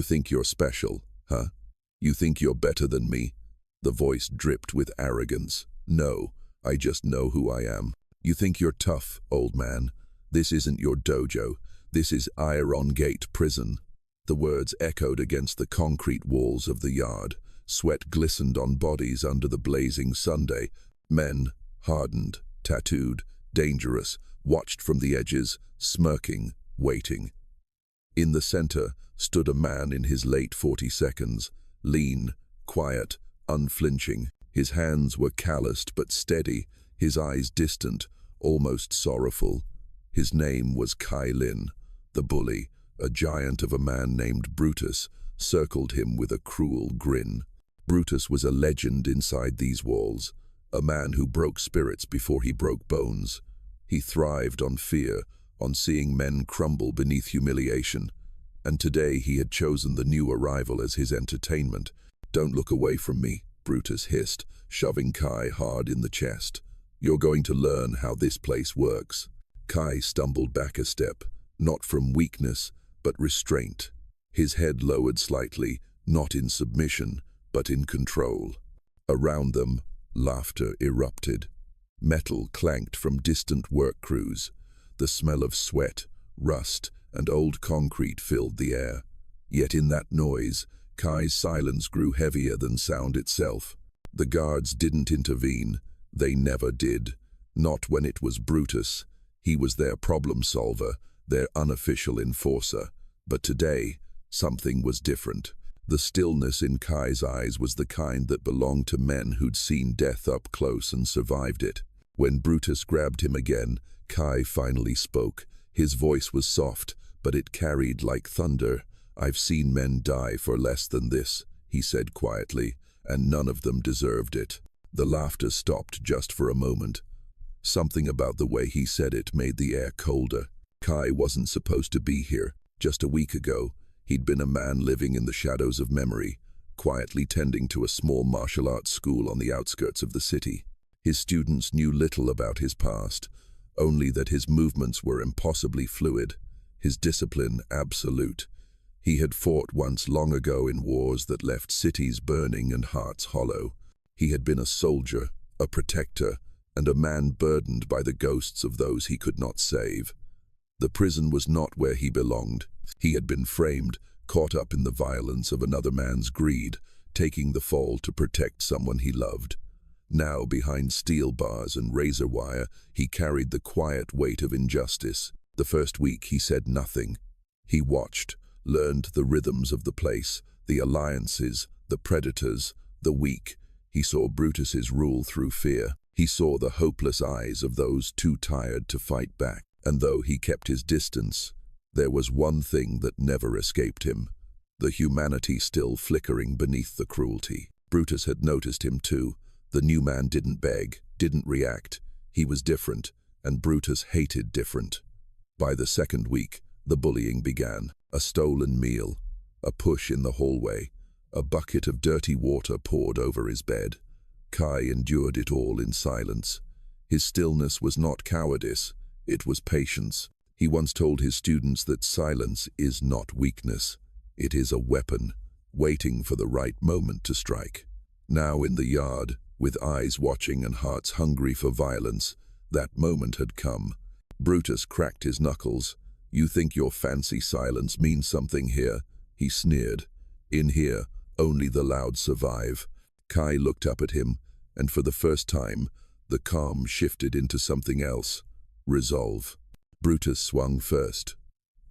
You think you're special, huh? You think you're better than me? The voice dripped with arrogance. No, I just know who I am. You think you're tough, old man. This isn't your dojo. This is Iron Gate Prison. The words echoed against the concrete walls of the yard. Sweat glistened on bodies under the blazing Sunday. Men, hardened, tattooed, dangerous, watched from the edges, smirking, waiting. In the center stood a man in his late 40s, lean, quiet, unflinching. His hands were calloused but steady, his eyes distant, almost sorrowful. His name was Kai Lin. The bully, a giant of a man named Brutus, circled him with a cruel grin. Brutus was a legend inside these walls, a man who broke spirits before he broke bones. He thrived on fear, on seeing men crumble beneath humiliation. And today he had chosen the new arrival as his entertainment. "Don't look away from me," Brutus hissed, shoving Kai hard in the chest. "You're going to learn how this place works." Kai stumbled back a step, not from weakness, but restraint. His head lowered slightly, not in submission, but in control. Around them, laughter erupted. Metal clanked from distant work crews. The smell of sweat, rust, and old concrete filled the air. Yet in that noise, Kai's silence grew heavier than sound itself. The guards didn't intervene. They never did. Not when it was Brutus. He was their problem solver, their unofficial enforcer. But today, something was different. The stillness in Kai's eyes was the kind that belonged to men who'd seen death up close and survived it. When Brutus grabbed him again, Kai finally spoke. His voice was soft, but it carried like thunder. "I've seen men die for less than this," he said quietly, "and none of them deserved it." The laughter stopped just for a moment. Something about the way he said it made the air colder. Kai wasn't supposed to be here. Just a week ago, he'd been a man living in the shadows of memory, quietly tending to a small martial arts school on the outskirts of the city. His students knew little about his past, only that his movements were impossibly fluid, his discipline absolute. He had fought once long ago in wars that left cities burning and hearts hollow. He had been a soldier, a protector, and a man burdened by the ghosts of those he could not save. The prison was not where he belonged. He had been framed, caught up in the violence of another man's greed, taking the fall to protect someone he loved. Now, behind steel bars and razor wire, he carried the quiet weight of injustice. The first week he said nothing. He watched, learned the rhythms of the place, the alliances, the predators, the weak. He saw Brutus's rule through fear. He saw the hopeless eyes of those too tired to fight back. And though he kept his distance, there was one thing that never escaped him, the humanity still flickering beneath the cruelty. Brutus had noticed him too. The new man didn't beg, didn't react. He was different, and Brutus hated different. By the second week, the bullying began. A stolen meal, a push in the hallway, a bucket of dirty water poured over his bed. Kai endured it all in silence. His stillness was not cowardice, it was patience. He once told his students that silence is not weakness. It is a weapon, waiting for the right moment to strike. Now in the yard, with eyes watching and hearts hungry for violence, that moment had come. Brutus cracked his knuckles. "You think your fancy silence means something here?" he sneered. "In here, only the loud survive." Kai looked up at him, and for the first time, the calm shifted into something else. Resolve. Brutus swung first.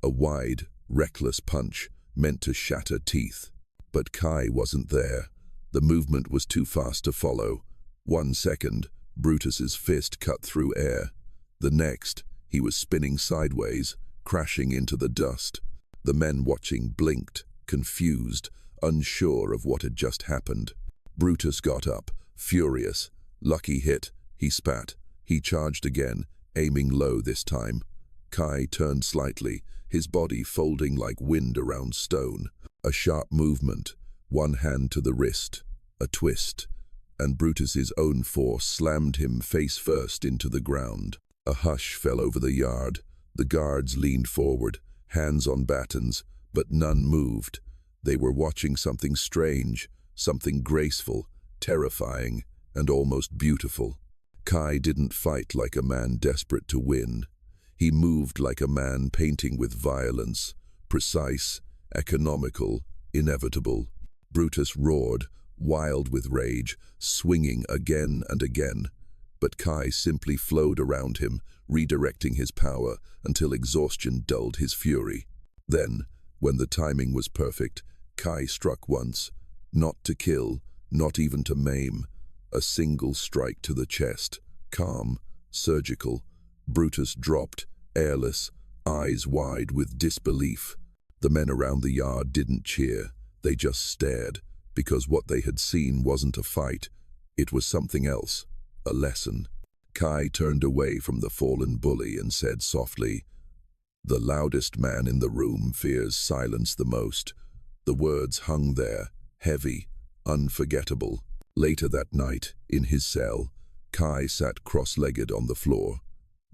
A wide, reckless punch meant to shatter teeth. But Kai wasn't there. The movement was too fast to follow. 1 second, Brutus's fist cut through air. The next, he was spinning sideways, crashing into the dust. The men watching blinked, confused, unsure of what had just happened. Brutus got up, furious. "Lucky hit," he spat. He charged again, aiming low this time. Kai turned slightly, his body folding like wind around stone. A sharp movement, one hand to the wrist, a twist, and Brutus's own force slammed him face first into the ground. A hush fell over the yard. The guards leaned forward, hands on batons, but none moved. They were watching something strange, something graceful, terrifying, and almost beautiful. Kai didn't fight like a man desperate to win. He moved like a man painting with violence, precise, economical, inevitable. Brutus roared, wild with rage, swinging again and again. But Kai simply flowed around him, redirecting his power until exhaustion dulled his fury. Then, when the timing was perfect, Kai struck once, not to kill, not even to maim. A single strike to the chest, calm, surgical. Brutus dropped, airless, eyes wide with disbelief. The men around the yard didn't cheer, they just stared, because what they had seen wasn't a fight, it was something else, a lesson. Kai turned away from the fallen bully and said softly, "The loudest man in the room fears silence the most." The words hung there, heavy, unforgettable. Later that night, in his cell, Kai sat cross-legged on the floor.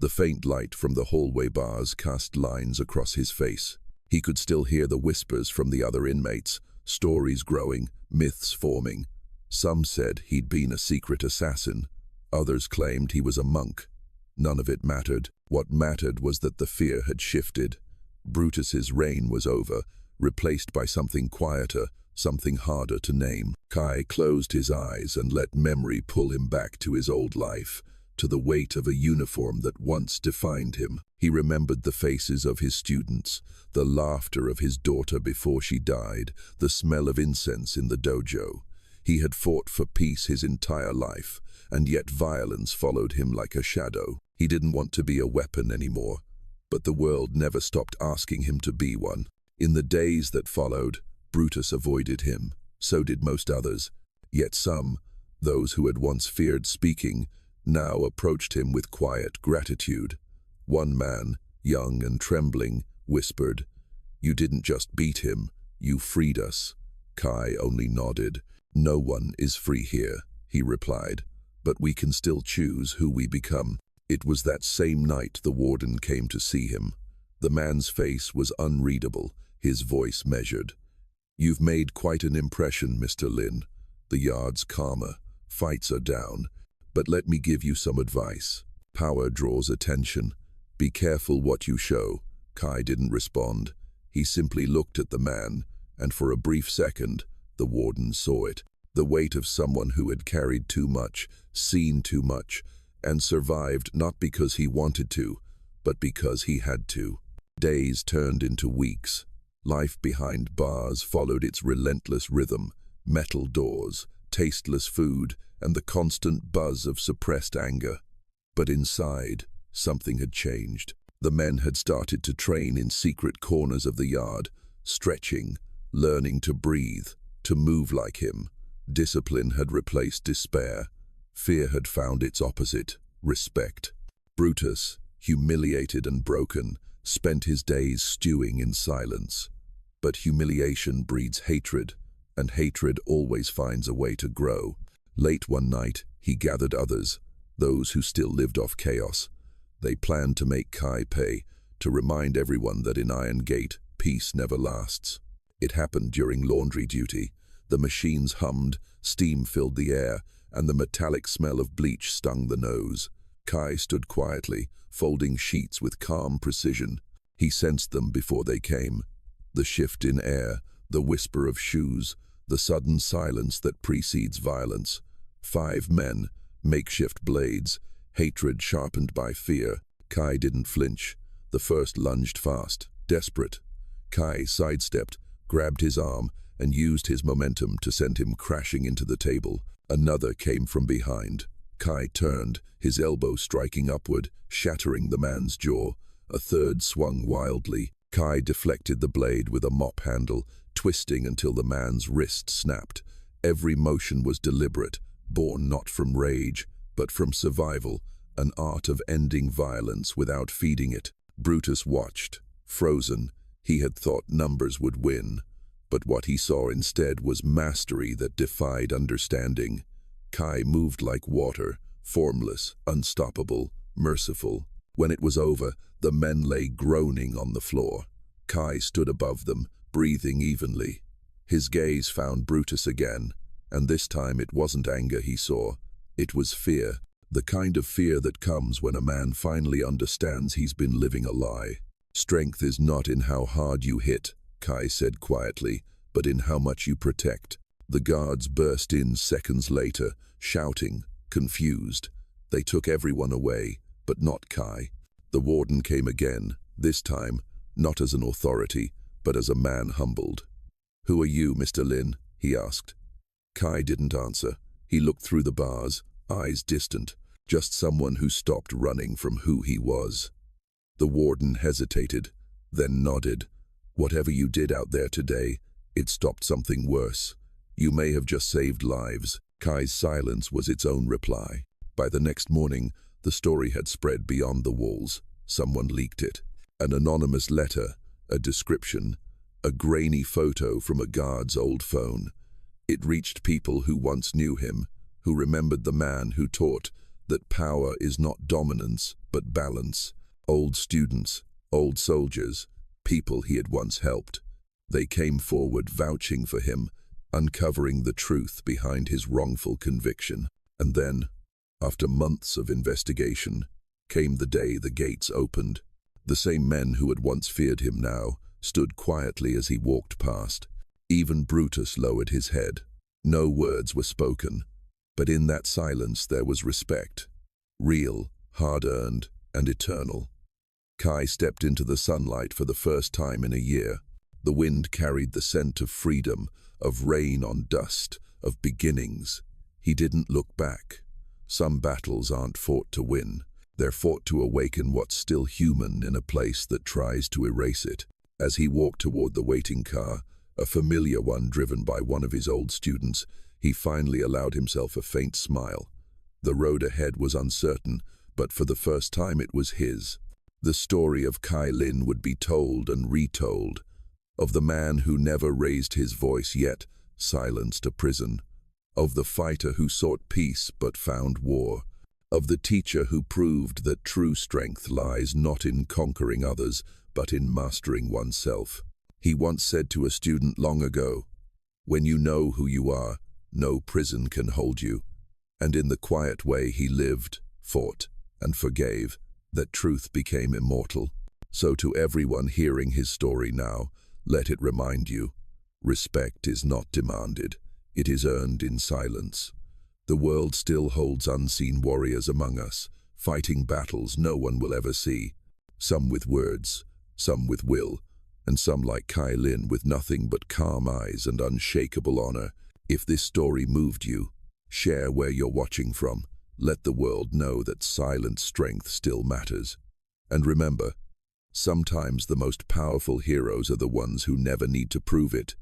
The faint light from the hallway bars cast lines across his face. He could still hear the whispers from the other inmates, stories growing, myths forming. Some said he'd been a secret assassin. Others claimed he was a monk. None of it mattered. What mattered was that the fear had shifted. Brutus's reign was over, replaced by something quieter, something harder to name. Kai closed his eyes and let memory pull him back to his old life, to the weight of a uniform that once defined him. He remembered the faces of his students, the laughter of his daughter before she died, the smell of incense in the dojo. He had fought for peace his entire life, and yet violence followed him like a shadow. He didn't want to be a weapon anymore, but the world never stopped asking him to be one. In the days that followed, Brutus avoided him. So did most others. Yet some, those who had once feared speaking, now approached him with quiet gratitude. One man, young and trembling, whispered, "You didn't just beat him, you freed us." Kai only nodded. "No one is free here," he replied, "but we can still choose who we become." It was that same night the warden came to see him. The man's face was unreadable, his voice measured. "You've made quite an impression, Mr. Lin. The yard's calmer, fights are down. But let me give you some advice. Power draws attention. Be careful what you show." Kai didn't respond. He simply looked at the man, and for a brief second, the warden saw it. The weight of someone who had carried too much, seen too much, and survived not because he wanted to, but because he had to. Days turned into weeks. Life behind bars followed its relentless rhythm, metal doors, tasteless food, and the constant buzz of suppressed anger. But inside, something had changed. The men had started to train in secret corners of the yard, stretching, learning to breathe, to move like him. Discipline had replaced despair. Fear had found its opposite, respect. Brutus, humiliated and broken, spent his days stewing in silence. But humiliation breeds hatred, and hatred always finds a way to grow. Late one night, he gathered others, those who still lived off chaos. They planned to make Kai pay, to remind everyone that in Iron Gate, peace never lasts. It happened during laundry duty. The machines hummed, steam filled the air, and the metallic smell of bleach stung the nose. Kai stood quietly, folding sheets with calm precision. He sensed them before they came. The shift in air, the whisper of shoes, the sudden silence that precedes violence. 5 men, makeshift blades, hatred sharpened by fear. Kai didn't flinch. The first lunged fast, desperate. Kai sidestepped, grabbed his arm, and used his momentum to send him crashing into the table. Another came from behind. Kai turned, his elbow striking upward, shattering the man's jaw. A third swung wildly. Kai deflected the blade with a mop handle, twisting until the man's wrist snapped. Every motion was deliberate, born not from rage, but from survival, an art of ending violence without feeding it. Brutus watched, frozen. He had thought numbers would win, but what he saw instead was mastery that defied understanding. Kai moved like water, formless, unstoppable, merciful. When it was over, the men lay groaning on the floor. Kai stood above them, breathing evenly. His gaze found Brutus again, and this time it wasn't anger he saw, it was fear. The kind of fear that comes when a man finally understands he's been living a lie. Strength is not in how hard you hit, Kai said quietly, but in how much you protect. The guards burst in seconds later, shouting, confused. They took everyone away, but not Kai. The warden came again, this time, not as an authority, but as a man humbled. "Who are you, Mr. Lin?" he asked. Kai didn't answer. He looked through the bars, eyes distant, just someone who stopped running from who he was. The warden hesitated, then nodded. "Whatever you did out there today, it stopped something worse. You may have just saved lives." Kai's silence was its own reply. By the next morning, the story had spread beyond the walls. Someone leaked it. An anonymous letter, a description, a grainy photo from a guard's old phone. It reached people who once knew him, who remembered the man who taught that power is not dominance, but balance. Old students, old soldiers, people he had once helped. They came forward vouching for him, uncovering the truth behind his wrongful conviction. And then, after months of investigation, came the day the gates opened. The same men who had once feared him now stood quietly as he walked past. Even Brutus lowered his head. No words were spoken, but in that silence there was respect. Real, hard-earned, and eternal. Kai stepped into the sunlight for the first time in a year. The wind carried the scent of freedom, of rain on dust, of beginnings. He didn't look back. Some battles aren't fought to win. They're fought to awaken what's still human in a place that tries to erase it. As he walked toward the waiting car, a familiar one driven by one of his old students, he finally allowed himself a faint smile. The road ahead was uncertain, but for the first time it was his. The story of Kai Lin would be told and retold, of the man who never raised his voice yet silenced a prison, of the fighter who sought peace but found war, of the teacher who proved that true strength lies not in conquering others, but in mastering oneself. He once said to a student long ago, "When you know who you are, no prison can hold you." And in the quiet way he lived, fought, and forgave, that truth became immortal. So to everyone hearing his story now, let it remind you, respect is not demanded, it is earned in silence. The world still holds unseen warriors among us, fighting battles no one will ever see. Some with words, some with will, and some like Kai Lin with nothing but calm eyes and unshakable honor. If this story moved you, share where you're watching from. Let the world know that silent strength still matters. And remember, sometimes the most powerful heroes are the ones who never need to prove it.